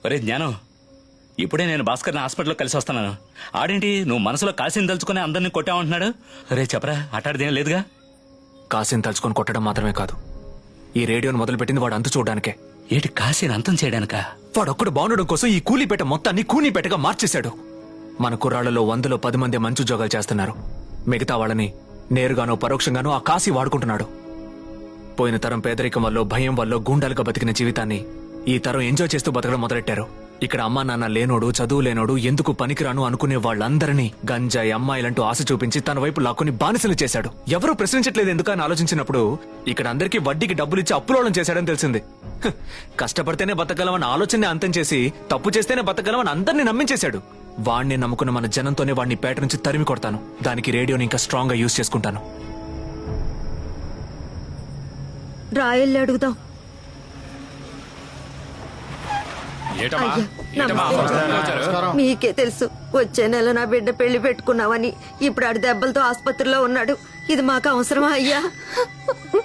ఒరే జ్ఞానం, ఇప్పుడే నేను భాస్కర్ని హాస్పిటల్లో కలిసి వస్తున్నాను. ఆడేంటి నువ్వు మనసులో కాసిని తలుచుకుని అందరినీ కొట్టావంటున్నాడు? అరే చెప్పరా, అటాడిదేం లేదుగా? కాసిని తలుచుకొని కొట్టడం మాత్రమే కాదు, ఈ రేడియోను మొదలుపెట్టింది వాడు అంతు చూడడానికే. ఏటి కాసిని అంతం చేయడానికా? వాడొక్కడు బాగుండడం కోసం ఈ కూలీపేట మొత్తాన్ని కూనీపేటగా మార్చేశాడు. మన కుర్రాళ్లలో 100లో 10 మంది మంచి ఉద్యోగాలు చేస్తున్నారు. మిగతా వాళ్ళని నేరుగానో పరోక్షంగానో ఆ కాశీ వాడుకుంటున్నాడు. పోయిన తరం పేదరికం వల్ల, భయం వల్ల గూండాలుగా బతికిన జీవితాన్ని ఈ తరం ఎంజాయ్ చేస్తూ బతకడం మొదలెట్టారు. ఇక్కడ అమ్మా నాన్న లేనోడు, చదువు లేనోడు, ఎందుకు పనికిరాను అనుకునే వాళ్ళందరినీ గంజాయి, అమ్మాయిలంటూ ఆశ చూపించి తన వైపు లాక్కుని బానిసలు చేశాడు. ఎవరూ ప్రశ్నించట్లేదు ఎందుకు అని ఆలోచించినప్పుడు ఇక్కడ అందరికీ వడ్డీకి డబ్బులిచ్చి అప్పులోళం చేశాడని తెలిసింది. కష్టపడితేనే బతకగలమని ఆలోచనే అంతం చేసి, తప్పు చేస్తేనే బతకగలమని అందరినీ నమ్మించేశాడు. వాణ్ణి నమ్ముకున్న మన జనంతోనే వాడిని పేట నుంచి తరిమి కొడతాను. దానికి రేడియోని ఇంకా స్ట్రాంగ్ గా యూజ్ చేసుకుంటాను. రాయల్ని అడుగుదాం. మీకే తెలుసు, వచ్చే నెల నా బిడ్డ పెళ్లి పెట్టుకున్నావని. ఇప్పుడు ఆడి దెబ్బలతో ఆసుపత్రిలో ఉన్నాడు. ఇది మాకు అవసరమా అయ్యా?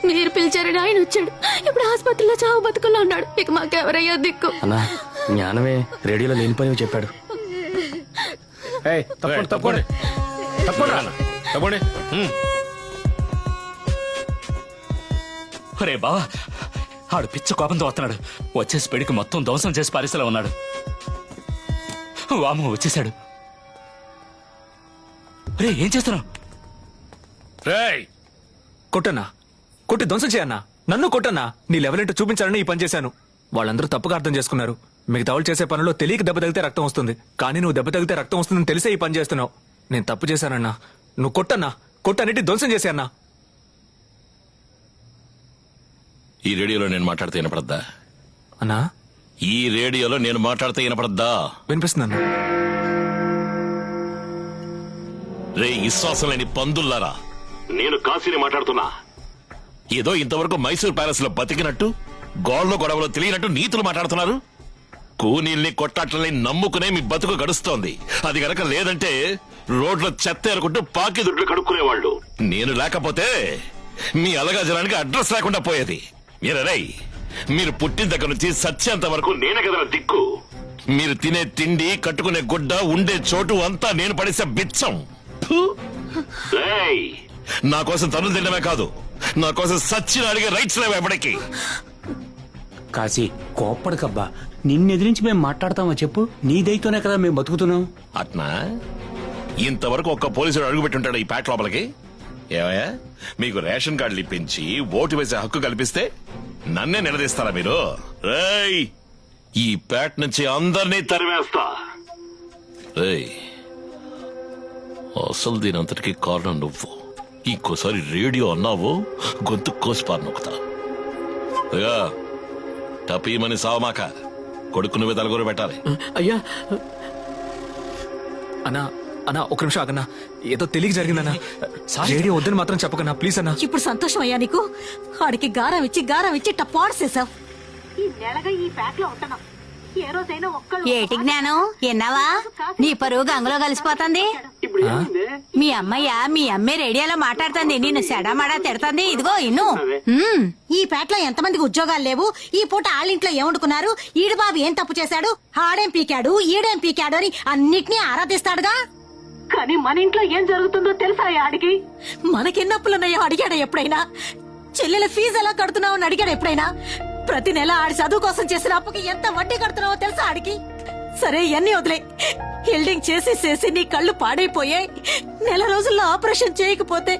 మీరు పిలిచారని ఆయన వచ్చాడు. ఇప్పుడు ఆసుపత్రిలో చావు బతుకుల్లో ఉన్నాడు. ఇక మాకెవరయ్యా దిక్కు? అన్నా, జ్ఞానమే రేడియోలో లేనిపోయి చెప్పాడు. ఒరే బావా, ఆడు పిచ్చ కోపంతో వస్తున్నాడు. వచ్చే స్పీడ్కి మొత్తం ధ్వంసం చేసి పారిసలో ఉన్నాడు. వాము వచ్చేసాడు. రే ఏం చేస్తున్నావు? కొట్టన్నా, కొట్టి ధ్వంసం చేయన్నా, నన్ను కొట్టన్నా. నీ లెవెల్ ఏంటో చూపించాలని ఈ పని చేశాను. వాళ్ళందరూ తప్పుగా అర్థం చేసుకున్నారు. మిగతా వాళ్ళు చేసే పనిలో తెలియక దెబ్బ తగిలితే రక్తం వస్తుంది, కానీ నువ్వు దెబ్బ తగిలితే రక్తం వస్తుందని తెలిసే ఈ పని చేస్తున్నావు. నేను తప్పు చేశానన్నా. నువ్వు కొట్టన్నా, కొట్టన్నిటి ధ్వంసం చేశాన్నా. ఈ రేడియోలో నేను మాట్లాడితే వినపడద్దా? అన్నా, ఈ రేడియోలో నేను మాట్లాడితే వినపడద్దా? వినిపిస్తుందన్నా. రే విశ్వాసం లేని పందుల్లారా, నేను కాశీని మాట్లాడుతున్నా. ఏదో ఇంతవరకు మైసూర్ ప్యాలెస్ లో బతికినట్టు, గోళ్ళలో గొడవలో తెలియనట్టు నీతులు మాట్లాడుతున్నారు. కూనీల్ని కొట్టాట్లని నమ్ముకునే మీ బతుకు గడుస్తోంది. అది గనక లేదంటే రోడ్లో చెత్త ఏరుకుంటూ పాకి దుడ్లు కడుక్కునేవాళ్ళు. నేను లేకపోతే మీ అలగా జనానికి అడ్రస్ లేకుండా పోయేది. మీరు పుట్టిన దగ్గర నుంచి సత్యంత వరకు నేనే కదా దిక్కు. మీరు తినే తిండి, కట్టుకునే గుడ్డ, ఉండే చోటు అంతా నేను పడేసే బిచ్చం. నా కోసం తనులు తినడమే కాదు, నా కోసం సచ్చిన అడిగే రైట్స్ లేవు ఎప్పటికీ. కాశీ కోప్పడికబ్బా, నిన్నెదిరించి మేము మాట్లాడతామా చెప్పు? నీ దయతోనే కదా మేము బతుకుతున్నాం. అట్నా? ఇంతవరకు ఒక్క పోలీసుడు అడుగుపెట్టుంటాడు ఈ పేట లోపలికి? ఏమయ్యా, మీకు రేషన్ కార్డులు ఇప్పించి ఓటు వేసే హక్కు కల్పిస్తే నన్నే నిలదీస్తారా మీరు? రేయ్, ఈ పేట నుంచి అందరినీ తరివేస్తా. రేయ్, అసలు దీనంతటికీ కారణం నువ్వు. ఇంకోసారి రేడియో అన్నావు, గొంతు కోసిపారు నొక్కుతా. టపీమని సావమాక, కొడుకు నువ్వే తలగూర పెట్టాలి. అయ్యా అన్నా, అన్నా ఒక నిమిషం ఆగన్నా. ఏదో తెలియక జరిగిందన్నా. రేడియో వద్దని మాత్రం చెప్పకన్నా, ప్లీజ్ అన్నా. ఇప్పుడు సంతోషం అయ్యా నీకు? ఆడికి గారం ఇచ్చి టపాడ్సేసావు. ఈ నెలగా ఈ ప్యాక్ లో ఉంటున్నాం. ఏ రోజైనా ఒక్కళ్ళు ఏటి జ్ఞానం ఎన్నావా? నీ పరువు గంగలో కలిసిపోతుంది. మీ అమ్మే రేడియోలో మాట్లాడుతుంది, నిన్ను సెడామడా తిడుతుంది. ఇదిగో ఇన్ను. ఈ పేటలో ఎంతమందికి ఉద్యోగాలు లేవు? ఈ పూట ఆళ్ళింట్లో ఏమండుకున్నారు? ఈడు బాబు ఏం తప్పు చేశాడు? ఆడేం పీకాడు, ఈడేం పీకాడు అని అన్నిటినీ ఆరాధిస్తాడుగా. కానీ మన ఇంట్లో ఏం జరుగుతుందో తెలుసా ఆడికి? మనకెన్నప్పులున్నాయో అడిగాడు ఎప్పుడైనా? చెల్లెల ఫీజు ఎలా కడుతున్నావు అని అడిగాడు ఎప్పుడైనా? ప్రతి నెల ఆడి చదువు కోసం చేసిన అప్పుకి ఎంత వడ్డీ కడుతున్నావో తెలుసా ఆడికి? సరే ఇవన్నీ వదిలే. హెల్డింగ్ చేసి నీ కళ్ళు పాడైపోయాయి. నెల రోజుల్లో ఆపరేషన్ చేయకపోతే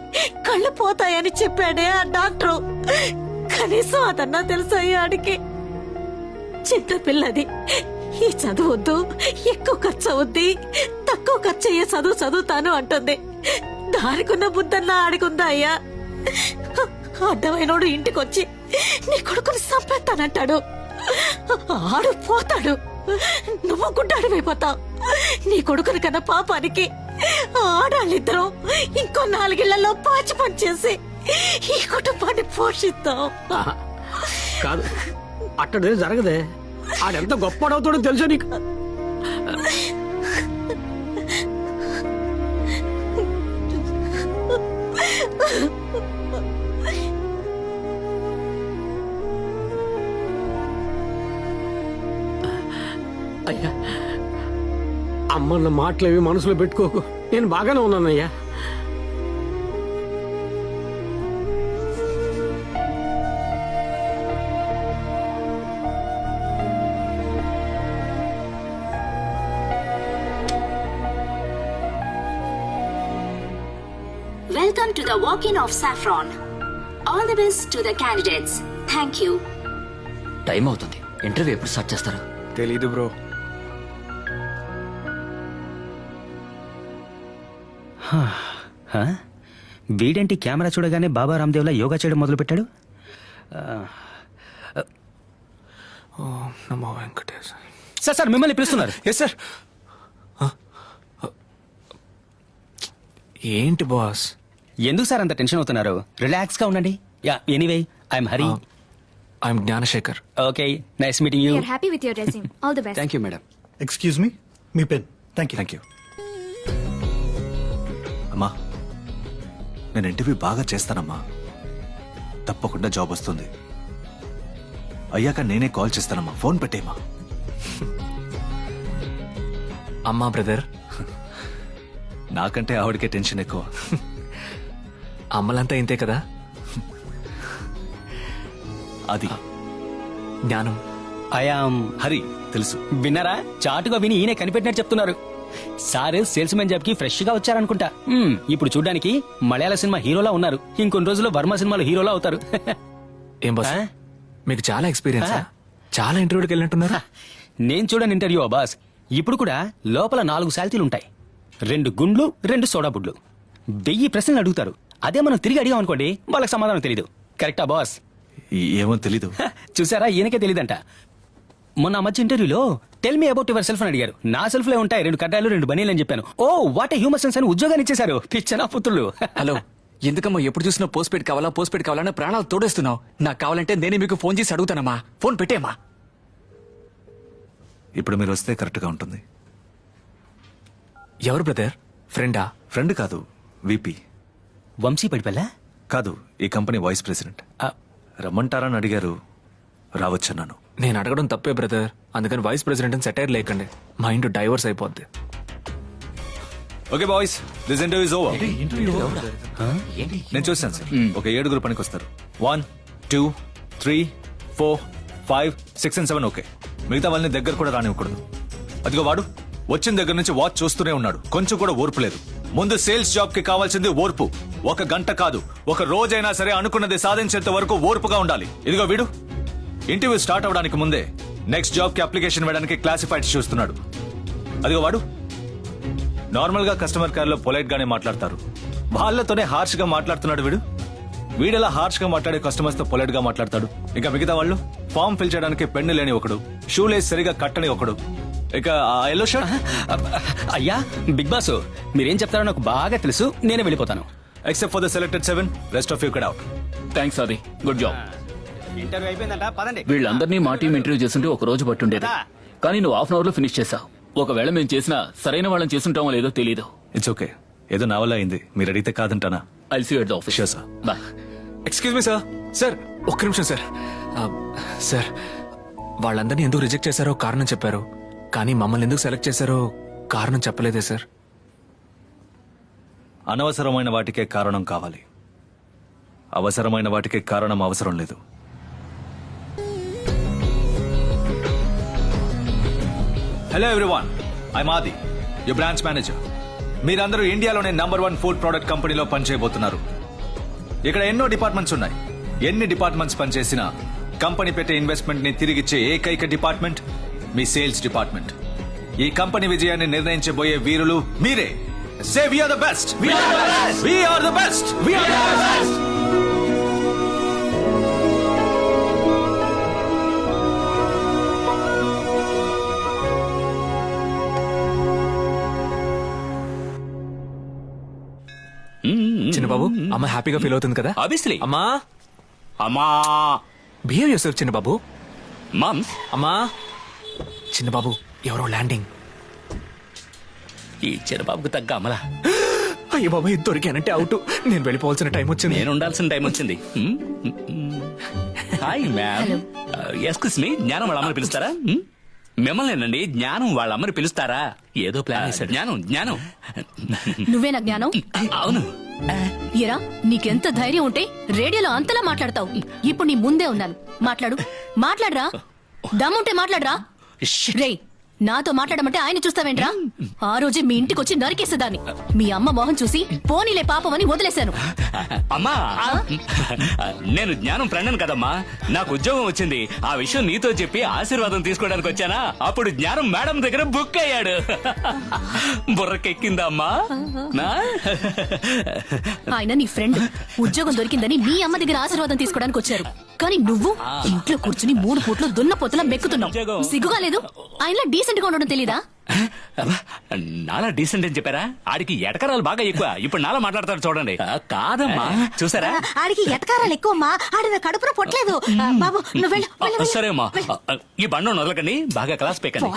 కళ్ళు పోతాయని చెప్పాడే ఆ డాక్టరు. కనీసం అదన్నా తెలుసా ఆడికి? చిన్న పిల్లది, ఈ చదువొద్దు, ఎక్కువ ఖర్చు అవుద్ది, తక్కువ ఖర్చు అయ్యే చదువుతాను అంటుంది. దానికున్న బుద్ధన్నా ఆడికుందా అయ్యా? అడ్డమైనోడు ఇంటికొచ్చి నీ కొడుకుని సంపేస్తానంటాడు. ఆడు పోతాడు, నువ్వు గుడ్డాడిపోతావు. నీ కొడుకుని కన్నా పాపానికి ఆడాళ్ళిద్దరం ఇంకో 4 ఇళ్లలో పాచి పని చేసి ఈ కుటుంబాన్ని పోషిస్తాం. కాదు, అట్టడే జరగదే. ఆడెంత గొప్పడవుతాడో తెలుసా నీకు? అయ్యా అమ్మన్న మాటలేవి మనసులో పెట్టుకోకు, నేను బాగానే ఉన్నానయ్యా. Welcome to the walk-in of Saffron. All the best to the candidates. Thank you. Time అవుతుంది. ఇంటర్వ్యూ ఎప్పుడు స్టార్ట్ చేస్తారు? తెలీదు బ్రో. వీడేంటి కెమెరా చూడగానే బాబా రామ్దేవ్లా యోగా చేయడం మొదలు పెట్టాడు? ఓం నమో వెంకటేశ. సార్ సార్ మిమ్మల్ని పిలుస్తున్నారు. Yes sir. ఏంటి బాస్? ఎందుకు సార్ అంత టెన్షన్ అవుతున్నారు? రిలాక్స్ గా ఉండండి. Ya anyway I'm Hari. I'm Gnanasekhar. Okay, nice meeting you. You're happy with your resume. All the best. Thank you madam. Excuse me, మీ పెన్. Thank you. అమ్మా, నేను ఇంటర్వ్యూ బాగా చేస్తానమ్మా. తప్పకుండా జాబ్ వస్తుంది. అయ్యాక నేనే కాల్ చేస్తానమ్మా. ఫోన్ పెట్టేమ్మా. అమ్మా బ్రదర్. నాకంటే ఆవిడకే టెన్షన్ ఎక్కువ. అమ్మలంతా ఇంతే కదా. అది జ్ఞానం. ఐఆమ్ హరి, తెలుసు. విన్నారా? చాటుగా విని ఈయన కనిపెట్టినట్టు చెప్తున్నారు. సార్ సేల్స్ మ్యాన్ జాబ్ కి ఫ్రెష్ గా వచ్చారనుకుంటా. ఇప్పుడు చూడడానికి మలయాళ సినిమా హీరోలా ఉన్నారు. ఇంకొన్ని రోజుల్లో వర్మ సినిమాలో హీరోలా అవుతారు. ఏం బాస్, మీకు చాలా ఎక్స్పీరియన్స్. చాలా ఇంటర్వ్యూకి వెళ్ళినట్టున్నారు. నేను చూడని ఇంటర్వ్యూ బాస్. ఇప్పుడు కూడా లోపల 4 శాలరీలు ఉంటాయి. 2 గుండ్లు, 2 సోడా బుడ్లు. 1000 ప్రశ్నలు అడుగుతారు. అదే మనం తిరిగి అడిగాం అనుకోండి, వాళ్ళకి సమాధానం తెలీదు. కరెక్టా బాస్? ఏమో తెలీదు. చూసారా, ఈయనకే తెలీదంట. మొన్న మధ్య ఇంటర్వ్యూలో tell me about your self అని అడిగారు. నా సెల్ఫ్ లో ఉంటాయి 2 కడ్డాలు 2 బనీలు అని చెప్పాను. Oh what a humour sense అని ఉద్యోగాన్ని ఇచ్చేశారు. పిచ్చనా పుత్రులు. హలో, ఎందుకమ్మా ఎప్పుడు చూసినా పోస్ట్ పెయిడ్ కావాలని ప్రాణాలు తోడేస్తున్నావు? నాకు కావాలంటే నేనే మీకు ఫోన్ చేసి అడుగుతానమ్మా. ఫోన్ పెట్టేమ్మా. ఇప్పుడు మీరు వస్తే కరెక్ట్ గా ఉంటుంది. ఎవరు బ్రదర్? ఫ్రెండా? ఫ్రెండ్ కాదు, విపి. వంశీ పడిపెల్లా? కాదు, ఈ కంపెనీ వైస్ ప్రెసిడెంట్. రమ్మంటారని అడిగారు, రావచ్చన్నాను. నేను అడగడం తప్పే బ్రదర్. అందుకని వైస్ ప్రెసిడెంట్ సెటైర్ లేకండి. మైండ్ డైవర్స్ అయిపోద్ది. Okay boys, this interview is over. నేను చూసాను సార్, ఒక 7 పనికి వస్తారు. 1 2 3 4 5 6 and 7. ఓకే, మిగతా వాళ్ళని దగ్గర కూడా రానివ్వకూడదు. అదిగో వాడు వచ్చిన దగ్గర నుంచి వాచ్ చూస్తూనే ఉన్నాడు. కొంచెం కూడా ఓర్పు లేదు. ముందు సేల్స్ జాబ్ కి కావాల్సింది ఓర్పు. 1 గంట కాదు, 1 రోజైనా సరే అనుకున్నది సాధించేంత వరకు ఓర్పుగా ఉండాలి. ఇదిగో వీడు ఇంటర్వ్యూ స్టార్ట్ అవడానికి ముందే నెక్స్ట్ జాబ్ కి అప్లికేషన్ వేయడానికి క్లాసిఫైడ్స్ చూస్తున్నాడు. అదిగో వాడు నార్మల్ గా కస్టమర్ కేర్ లో పొలైట్ గానే మాట్లాడతారు, వాళ్ళతోనే హార్ష్ గా మాట్లాడుతున్నాడు. వీడెలా హార్ష్ గా మాట్లాడే కస్టమర్స్ తో పొలైట్ గా మాట్లాడతాడు. ఇక మిగతా వాళ్ళు ఫామ్ ఫిల్ చేయడానికి పెన్ను లేని ఒకడు, షూ లేస్ సరిగా కట్టని ఒకడు, ఇక ఎల్లో షర్ట్. అయ్యా బిగ్ బాస్, మీరేం చెప్తారో నాకు బాగా తెలుసు. నేనే వెళ్ళిపోతాను. Except for the selected 7, rest of you get out. Thanks అది, గుడ్ జాబ్. ఇంటర్వ్యూ అయిపోయిందంట, పదండి. వీళ్ళందరినీ మా టీం ఇంటర్వ్యూ చేస్తుంటే ఒక రోజు పట్టుండేది, కానీ నువ్వు హాఫ్ అన్ అవర్ లో ఫినిష్ చేసావు. ఒకవేళ మేము చేసినా సరైన వాళ్ళని చేస్తుంటామో లేదో తెలీదు. ఇట్స్ ఓకే, ఏదో నా వల్ల అయింది. మీరు అడిగితే కాదంటానా? I'll see you at the office. Sure, sir. Bye. Excuse me sir. Sir ఒక్క నిమిషం సార్. సార్, వాళ్ళందరినీ ఎందుకు రిజెక్ట్ చేశారో కారణం చెప్పారు, కానీ మమ్మల్ని ఎందుకు సెలెక్ట్ చేశారో కారణం చెప్పలేదే సార్. అనవసరమైన వాటికే కారణం కావాలి, అవసరమైన వాటికే కారణం అవసరం లేదు. హలో ఎవ్రీవన్, ఐఎమ్ ఆది, యువర్ బ్రాంచ్ మేనేజర్. మీరందరూ ఇండియాలోనే నంబర్ 1 ఫుడ్ ప్రొడక్ట్ కంపెనీలో పనిచేయబోతున్నారు. ఇక్కడ ఎన్నో డిపార్ట్మెంట్స్ ఉన్నాయి. ఎన్ని డిపార్ట్మెంట్స్ పనిచేసినా కంపెనీ పెట్టే ఇన్వెస్ట్మెంట్ ని తిరిగిచ్చే ఏకైక డిపార్ట్మెంట్ మీ సేల్స్ డిపార్ట్మెంట్. ఈ కంపెనీ విజయాన్ని నిర్ణయించబోయే వీరులు మీరే. Say we are the best, we are the best, we are the best, we are the best. చిన్న బాబు, అమ్మ హ్యాపీగా ఫీల్ అవుతుంది కదా? ఆబ్వియస్లీ. అమ్మా, అమ్మా, బిహేవ్ యువర్సెల్ఫ్ చిన్న బాబు. మామ్. అమ్మా, చిన్న బాబు ఎవరో ల్యాండింగ్. ఈ చిన్నబాబుకు తగ్గ అమలా. అయ్య బాబాయ్, దొరికానంటే అవుట్. నేను వెళ్ళిపోవాల్సిన టైం వచ్చింది. నేను ఉండాల్సిన టైం వచ్చింది. హాయ్ మ్యామ్, ఎక్స్క్యూజ్ మీ, జ్ఞానం వాళ్ళ అమ్మని పిలుస్తారా? మిమ్మల్నేనండి. జ్ఞానం వాళ్ళ అమ్మని పిలుస్తారా? ఏదో ప్లాన్ వేశాడు. జ్ఞానం నువ్వేనా జ్ఞానం? అవును. ఎరా నీకెంత ధైర్యం ఉంటే రేడియోలో అంతలా మాట్లాడతావు? ఇప్పుడు నీ ముందే ఉన్నాను, మాట్లాడరా. దమ్ముంటే మాట్లాడరా. రేయ్, నాతో మాట్లాడమంటే ఆయన చూస్తావేంట్రా? ఆ రోజే మీ ఇంటికి వచ్చి నరికేసేదాన్ని. మీ అమ్మ మొహం చూసి పోనీలే పాపమని వదిలేశాను. అమ్మా, నేను జ్ఞానం ఫ్రెండ్ కదమ్మా. నాకు ఉద్యోగం వచ్చింది. ఆ విషయం నీతో చెప్పి ఆశీర్వాదం తీసుకోవడానికి వచ్చానా? అప్పుడు జ్ఞానం మేడం దగ్గర బుక్ అయ్యాడు. బుర్రకెక్కిందా అమ్మా? ఆయన నీ ఫ్రెండ్. ఉద్యోగం దొరికిందని మీ అమ్మ దగ్గర ఆశీర్వాదం తీసుకోవడానికి వచ్చారు. కానీ నువ్వు ఇంట్లో కూర్చుని 3 పూట్లు దున్నపోతులా బెక్కుతున్నావు. సిగ్గుగా లేదు? ఆయనలా డీసెంట్ గా ఉండడం తెలీదా? నాలా డీసెంట్ అని చెప్పారా? ఆడికి ఎటకరాలు బాగా ఎక్కువ. ఇప్పుడు నాలా మాట్లాడతాడు చూడండి. కాదమ్మా, చూసారా? ఆడికి ఎటకారాలు ఎక్కువమ్మా. ఆడి నా కడుపులో పొట్టలేదు. బాబు నువ్వు వెళ్ళు. సరే అమ్మా, ఈ బండి వదలకండి. బాగా క్లాస్ పేకండి.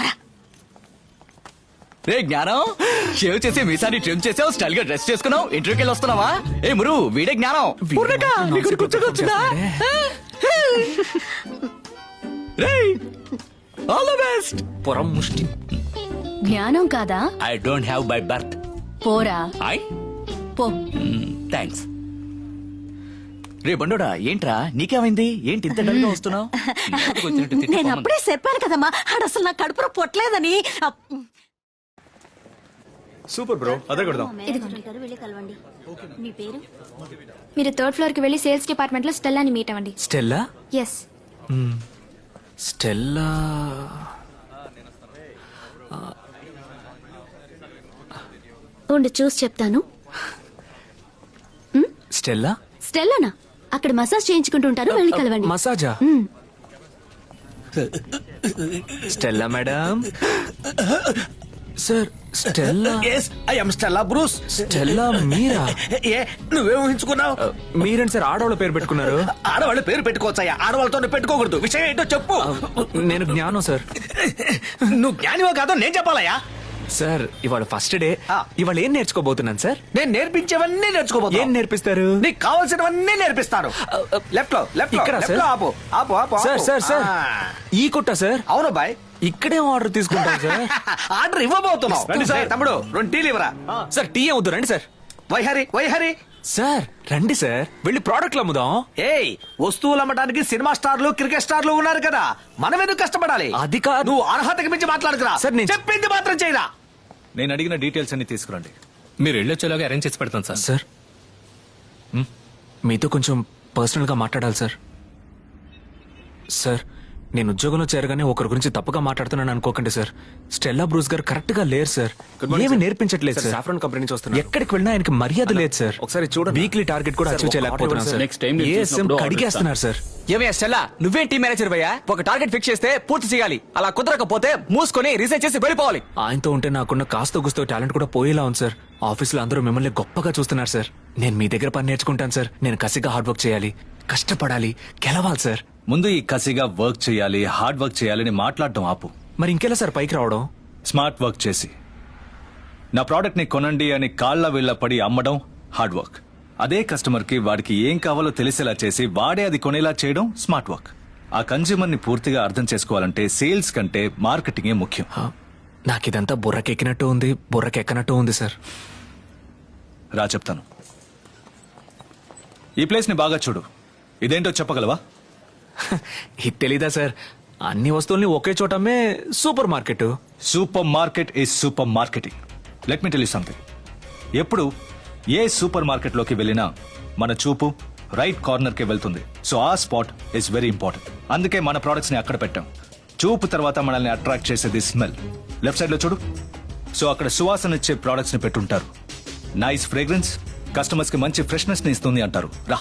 రే జ్ఞానం, షేవ్ చేసి మీసాన్ని ట్రిమ్ చేసావు, స్టైల్ గా డ్రెస్ చేసుకున్నావు, ఇంటర్వ్యూకి వెళ్ళి వస్తున్నావా? ఏ మురు, వీడే జ్ఞానం. All the best. పొరం ముష్టి. జ్ఞానం కాదా? I don't have by birth. పోరా పో. థ్యాంక్స్. రే బండోడా, ఏంట్రా నీకేమైంది? ఏంటి ఇంత డల్ గా వస్తున్నావు? నేను అప్పుడే చెప్పాను కదమ్మా, ఆడు అసలు నా కడుపులో పొట్టలేదని. సూపర్ బ్రో, అదే కొడదాం. మీ పేరు? మీరు 3rd ఫ్లోర్ కి వెళ్లి సేల్స్ డిపార్ట్మెంట్ లో స్టెల్లాని మీట్ అవ్వండి. స్టెల్లా? ఎస్. స్టెల్లా ఉండి చూసి చెప్తాను. స్టెల్లా? స్టెల్లానా? అక్కడ మసాజ్ చేయించుకుంటుంటారు, వెళ్ళి కలవండి. మసాజా? Stella madam. Sir Stella. I am Stella Bruce. Stella మీరా? నువ్వేం ఊహించుకున్నావు? మీరేంటి సార్ ఆడవాళ్ళ పేరు పెట్టుకున్నారు? ఆడవాళ్ళ పేరు పెట్టుకోవచ్చా? ఆడవాళ్ళతో పెట్టుకోకూడదు. విషయం ఏంటో చెప్పు. నేను జ్ఞానం సార్. నువ్వు జ్ఞానివో కాదో నేను చెప్పాలయ్యా. సార్ ఇవాళ ఫస్ట్ డే. ఇవాళ ఏం నేర్చుకోబోతున్నాను సార్? నేను నేర్పించేవన్నీ నేర్చుకోబోతున్నా. ఏం నేర్పిస్తారు? నీకు కావాల్సినవన్నీ నేర్పిస్తాను. లెఫ్ట్ లో ఇక్కడ లెఫ్ట్ లో ఆపు ఆపు ఆపు. సార్ సార్ సార్, ఈ కుట్ట సార్? అవును బాయ్. ఇక్కడే ఆర్డర్ తీసుకుంటాను సార్. ఆర్డర్ ఇవ్వబోతున్నావు. తమ్ముడు 2 టీలు ఇవ్వరా. సార్ టీ వద్దు, రండి సార్. వైహరి సార్ రండి సార్, వెళ్ళి ప్రోడక్ట్లు అమ్ముదాం. ఏయ్, వస్తువులు అమ్మడానికి సినిమా స్టార్లు, క్రికెట్ స్టార్లు ఉన్నారు కదా, మనం ఎందుకు కష్టపడాలి? అది కాదు. నువ్వు అర్హతకి మించి మాట్లాడుతురా. సార్, నేను చెప్పింది మాత్రం చేయరా. నేను అడిగిన డీటెయిల్స్ అన్ని తీసుకురండి. మీరు వెళ్ళొచ్చేలాగా అరేంజ్ చేసి పెడతాను సార్. సార్ మీతో కొంచెం పర్సనల్ గా మాట్లాడాలి సార్. సార్ నేను ఉద్యోగంలో చేరగానే ఒకరి గురించి తప్పుగా మాట్లాడుతున్నాను అనుకోకండి సార్. స్టెల్లా బ్రూస్ గారు కరెక్ట్ గా లేరు సార్. ఏమి నేర్పించట్లేదు సార్. సాఫ్రాన్ కంపెనీ నుంచి వస్తున్నా. ఎక్కడికి వెళ్ళినా ఆయనకి మర్యాద లేదు సార్. ఒకసారి చూడండి. వీక్లీ టార్గెట్ కూడా అచీవ్ చేయలేకపోతున్నాను సార్. నెక్స్ట్ టైం నేను ఏఎస్ఎం చూసినప్పుడు కడిగేస్తున్నారు సార్. ఏమయ్యా స్టెల్లా, నువ్వేం టీం మేనేజర్ భయ్యా? ఒక టార్గెట్ ఫిక్స్ చేస్తే పూర్తి చేయాలి. అలా కుదరకపోతే మూసుకొని రీసెర్చ్ చేసి వెళ్ళిపోవాలి. ఆయనతో ఉంటే నాకున్న కాస్త గుస్తో టాలెంట్ కూడా పోయేలా ఉంది సార్. ఆఫీస్ లో అందరూ మిమ్మల్ని గొప్పగా చూస్తున్నారు సార్. నేను మీ దగ్గర పని నేర్చుకుంటాను సార్. నేను కసిగా హార్డ్ వర్క్ చేయాలి, కష్టపడాలి, గెలవాలి సార్. ముందు ఈ కసిగా వర్క్ చేయాలి, హార్డ్ వర్క్ చేయాలని మాట్లాడటం ఆపు. మరి ఇంకెలా సార్ పైకి రావడం? స్మార్ట్ వర్క్ చేసి నా ప్రోడక్ట్ ని కొనండి అని కాళ్ళ వీళ్ళ పడి అమ్మడం హార్డ్ వర్క్. అదే కస్టమర్ కి వాడికి ఏం కావాలో తెలిసేలా చేసి వాడే అది కొనేలా చేయడం స్మార్ట్ వర్క్. ఆ కన్జ్యూమర్ ని పూర్తిగా అర్థం చేసుకోవాలంటే సేల్స్ కంటే మార్కెటింగే ముఖ్యం. నాకిదంతా బుర్రకెక్కినట్టు ఉంది, బుర్రకెక్కనట్టు ఉంది సార్. రా చెప్తాను. ఈ ప్లేస్ ని బాగా చూడు. ఇదేంటో చెప్పగలవా? ఇది తెలీదా సార్? అన్ని వస్తువుల్ని ఒకే చోటమ్మే super market. Super market is super marketing. Let me tell you something. ఎప్పుడు ఏ సూపర్ మార్కెట్ లోకి వెళ్ళినా మన చూపు రైట్ కార్నర్ కి వెళ్తుంది. సో ఆ స్పాట్ ఇస్ వెరీ ఇంపార్టెంట్. అందుకే మన ప్రొడక్ట్స్ ని అక్కడ పెట్టాం. చూపు తర్వాత మనల్ని అట్రాక్ట్ చేసేది స్మెల్. లెఫ్ట్ సైడ్ లో చూడు. సో అక్కడ సువాసన ఇచ్చే ప్రొడక్ట్స్ ని పెట్టుంటారు. నైస్ ఫ్రేగ్రెన్స్ కస్టమర్స్ కి మంచి ఫ్రెష్నెస్ ని ఇస్తుంది అంటారు. రా.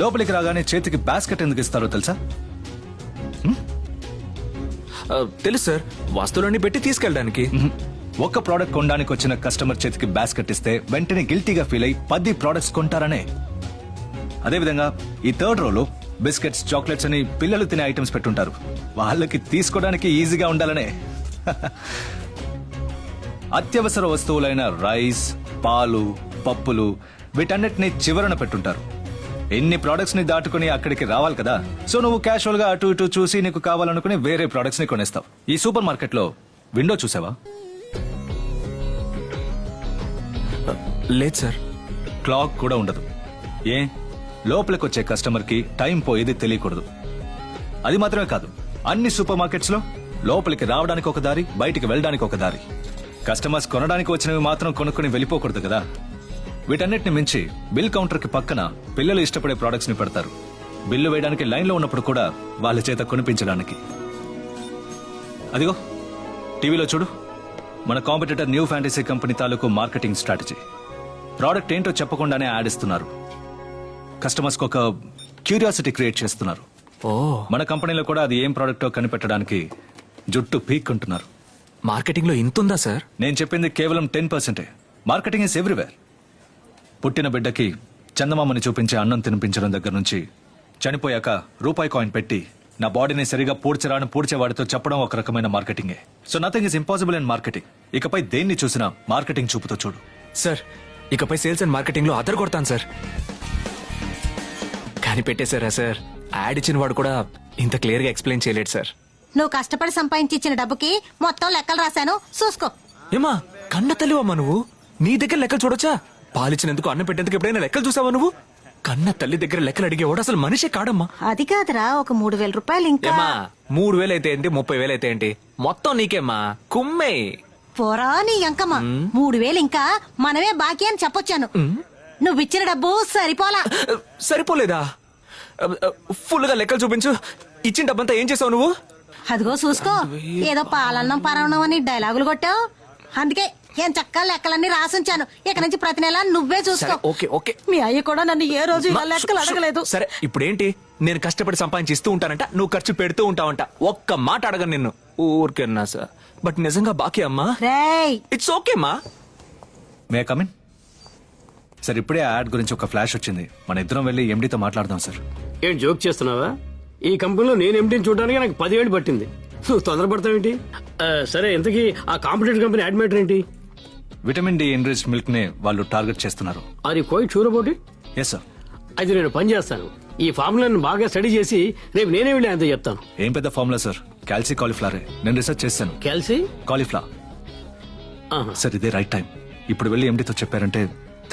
లోపలికి రాగానే చేతికి బాస్కెట్ ఎందుకు ఇస్తారో తెలుసా? తెలుసు సార్, వస్తువులన్నీ పెట్టి తీసుకెళ్ళడానికి. ఒక్క ప్రోడక్ట్ కొనడానికి వచ్చిన కస్టమర్ చేతికి బాస్కెట్ ఇస్తే వెంటనే గిల్టీగా ఫీల్ అయి 10 ప్రోడక్ట్స్ కొంటారనే. అదేవిధంగా ఈ 3rd రోలో బిస్కెట్స్, చాక్లెట్స్ అని పిల్లలు తినే ఐటమ్స్ పెట్టుంటారు. వాళ్ళకి తీసుకోవడానికి ఈజీగా ఉండాలనే. అత్యవసర వస్తువులైన రైస్, పాలు, పప్పులు వీటన్నిటిని చివరన పెట్టుంటారు. ఎన్ని ప్రొడక్ట్స్ ని దాటుకుని అక్కడికి రావాలి కదా, సో నువ్వు క్యాషువల్ గా అటు ఇటు చూసి నీకు కావాలనుకుని వేరే ప్రొడక్ట్స్ ని కొనేస్తావు. ఈ సూపర్ మార్కెట్ లో విండో చూసావా? లేదు సార్. క్లాక్ కూడా ఉండదు. ఏ లోపలికి వచ్చే కస్టమర్ కి టైం పోయేది తెలియకూడదు. అది మాత్రమే కాదు, అన్ని సూపర్ మార్కెట్స్ లో లోపలికి రావడానికి ఒక దారి, బయటికి వెళ్ళడానికి ఒక దారి. కస్టమర్స్ కొనడానికి వచ్చినవి మాత్రం కొనుక్కుని వెళ్ళిపోకూడదు కదా. వీటన్నిటిని మించి బిల్ కౌంటర్ కి పక్కన పిల్లలు ఇష్టపడే ప్రొడక్ట్స్ ని పెడతారు. బిల్లు వేయడానికి లైన్ లో ఉన్నప్పుడు కూడా వాళ్ళ చేత కొనిపించడానికి. అదిగో టీవీలో చూడు, మన కాంపిటీటర్ న్యూ ఫ్యాంటసీ కంపెనీ తాలూకు మార్కెటింగ్ స్ట్రాటజీ. ప్రోడక్ట్ ఏంటో చెప్పకుండానే యాడ్ ఇస్తున్నారు. కస్టమర్స్ కు ఒక క్యూరియాసిటీ క్రియేట్ చేస్తున్నారు. ఓ, మన కంపెనీలో కూడా అది ఏం ప్రోడక్టో కనిపెట్టడానికి జుట్టు పీక్కుంటున్నారు. మార్కెటింగ్ లో ఇంతుందా సార్? నేను చెప్పింది కేవలం 10%. Marketing is everywhere. పుట్టిన బిడ్డకి చందమామని చూపించి అన్నం తినిపించడం దగ్గర నుంచి చనిపోయాక రూపాయి కాయిన్ పెట్టి నా బాడీని సరిగా పూడ్చరాని పూడ్చేవాడితో చెప్పడం ఒక రకమైన మార్కెటింగే. So nothing is impossible in marketing. ఇకపై దేన్ని చూసినా మార్కెటింగ్ చూపుతో చూడు. సార్, ఇకపై సేల్స్ అండ్ మార్కెటింగ్ లో అదర్ కొడతాను సార్. కానీ పెట్టేశారా సార్? యాడ్ ఇచ్చిన వాడు కూడా ఇంత క్లియర్ గా ఎక్స్ప్లెయిన్ చేయలేడు సార్. నువ్వు కష్టపడి సంపాదించి ఇచ్చిన డబ్బుకి మొత్తం లెక్కలు రాశాను, చూసుకో. ఏమా కన్న తల్లివమ్మా నువ్వు? నీ దగ్గర లెక్కలు చూడొచ్చా? పాలిచ్చినందుకు అన్నం పెట్టేందుకు ఎప్పుడైనా లెక్కలు చూసావా నువ్వు? కన్న తల్లి దగ్గర లెక్కలు అడిగేవాడు అసలు మనిషే కాడమ్మా. అది కాదురా, ఒక 3,000 రూపాయలు ఇంకా. ఏమా 3,000 అయితే ఏంటి, 30,000 అయితే ఏంటి, మొత్తం నీకేమ్మా. కుమ్మే పోరా నీ అంకమ్మ. 3,000 ఇంకా మనమే బాకీ అని చెప్పొచ్చాను. నువ్విచ్చిన డబ్బు సరిపోలా. సరిపోలేదా? ఫుల్ గా లెక్కలు చూపించు. ఇచ్చిన డబ్బంతా ఏం చేసావు నువ్వు? అదిగో చూసుకో, ఏదో పాలన్నం పరవణం అని డైలాగులు కొట్టావు. అందుకే ఏం చక్క లెక్కలన్నీ రాసుంచాను. ఇక నుంచి ప్రతి నెల నువ్వే చూసుకో. Okay okay. మీ అయ్య కూడా నన్ను ఏ రోజు ఇలా లెక్కలు అడగలేదు. సరే ఇప్పుడేంటి, నేను కష్టపడి సంపాదించి ఇస్తూ ఉంటానంట, నువ్వు ఖర్చు పెడుతూ ఉంటావంట. ఒక్క మాట అడగను నిన్ను, ఊరికేనా సార్. బట్ నిజంగా బాకీ అమ్మా. రేయ్, ఇట్స్ ఓకే మా. మే కమిన్. సార్, ఇప్పుడే ఆ యాడ్ గురించి ఒక ఫ్లాష్ వచ్చింది. మన ఇద్దరం వెళ్ళి ఎండితో మాట్లాడదాం సార్. ఏం జోక్ చేస్తున్నావా? ఈ కంపెనీలో నేను ఎండిని చూడడానికి నాకు 10 ఏళ్ళు పట్టింది. నువ్వు తొందరపడతావేంటి? సరే, ఇంతకీ ఆ కాంపిటేటివ్ కంపెనీ యాడ్ మ్యాటర్ ఏంటి? విటమిన్ డి ఎన్రిచ్డ్ మిల్క్ నే వాళ్ళు టార్గెట్ చేస్తున్నారు. అది quite sure about it? Yes sir. అయితే నేను పని చేస్తాను. ఈ ఫార్ములాను బాగా స్టడీ చేసి రేపు నేనే వెళ్ళి అంతే చెప్తాను. ఏం పెద్ద ఫార్ములా సార్, క్యాల్సీ కాలీఫ్లవరే. నేను రీసెర్చ్ చేశాను. క్యాల్సీ కాలీఫ్లవర్. సార్, ఇదే రైట్ టైం. ఇప్పుడు వెళ్ళి ఎండితో చెప్పారంటే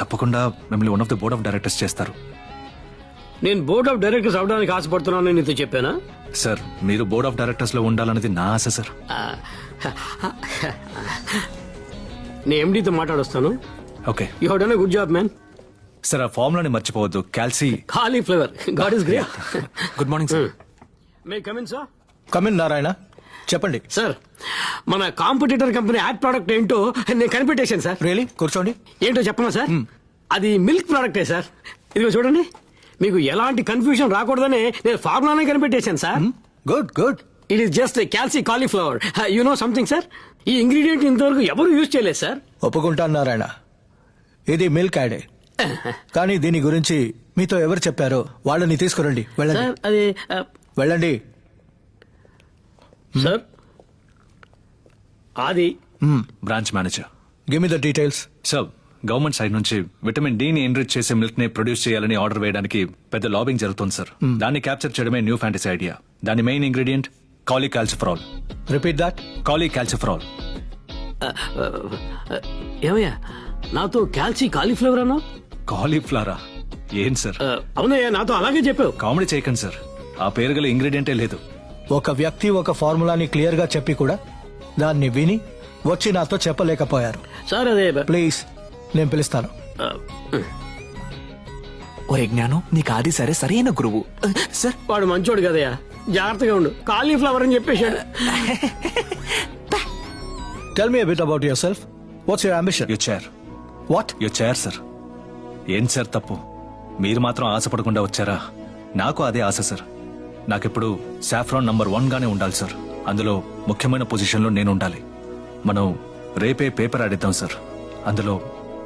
తప్పకుండా మిమ్మల్ని one of the board of directors చేస్తారు. నేను బోర్డ్ ఆఫ్ డైరెక్టర్స్ అవడానికి ఆశపడుతున్నాను నీతో చెప్పానా? సార్, మీరు బోర్డ్ ఆఫ్ డైరెక్టర్స్ లో ఉండాలనేది నా ఆశ సార్. నేను ఎండితో మాట్లాడొస్తాను. Okay. You have done a good job man. Sir, ఆ ఫార్ములాని మర్చిపోవద్దు. Calci cauliflower. God is great. Good morning sir. May come in sir? Come in Narayana, చెప్పండి సార్. మన కాంపిటీటర్ కంపెనీ యాడ్ ప్రోడక్ట్ ఏంటో నేను కనిపెట్టేశాను సార్. రియలీ? కూర్చోండి. ఏంటో చెప్పనా సార్? అది మిల్క్ ప్రోడక్టే సార్. ఇదిగో చూడండి, మీకు ఎలాంటి కన్ఫ్యూజన్ రాకూడదని నేను ఫార్ములానే కనిపెట్టేశాను sir. Good good. It is just calci cauliflower. You know something sir? ఈ ఇంగ్రీడియంట్ ఇంతవరకు ఎవరు యూజ్ చేయలేదు సార్. ఒప్పుకుంటాను నారాయణ, ఇది మిల్క్ యాడే. కానీ దీని గురించి మీతో ఎవరు చెప్పారో వాళ్ళని తీసుకురండి. వెళ్ళండి సార్, అది వెళ్ళండి. సార్, అది branch manager. Give me the details. Sir, government side నుంచి విటమిన్ డి ని ఎన్రిచ్ చేసే మిల్క్ ని ప్రొడ్యూస్ చేయాలని ఆర్డర్ వేయడానికి పెద్ద లాబింగ్ జరుగుతుంది సార్. దాన్ని క్యాప్చర్ చేయడమే న్యూ ఫ్యాంటసీ ఐడియా. దాని main ingredient calicalciferol. Repeat that. Calicalciferol. ఏమయ్యా నాతో క్యాల్సీ కాలీఫ్లవర్ అన్నా? కాలీఫ్లవరా? ఏం సార్? అవునయ్యా, నాతో అలాగే చెప్పావు. కామెడీ చేయకండి సార్, ఆ పేరు గల ఇంగ్రీడియంటే లేదు. ఒక వ్యక్తి ఒక ఫార్ములాని క్లియర్ గా చెప్పి కూడా దాన్ని విని వచ్చి నాతో చెప్పలేకపోయారు. సార్, అదే ప్లీజ్, నేను పిలుస్తాను. ఒరే జ్ఞానం, నీకు ఆది సరే సరైన గురువు సార్. వాడు మంచోడు కదయ్యా, జాగ్రత్తగా ఉండు. కాలీఫ్లవర్ అని చెప్పేశాడు. Tell me a bit about yourself. What's your ambition? You chair. What? You chair sir. ఏం సార్ తప్పు? మీరు మాత్రం ఆశపడకుండా వచ్చారా? నాకు అదే ఆశ సార్. నాకెప్పుడు సాఫ్రాన్ నంబర్ 1 గానే ఉండాలి సార్. అందులో ముఖ్యమైన పొజిషన్ లో నేను ఉండాలి. మనం రేపే పేపర్ ఆడిద్దాం సార్. అందులో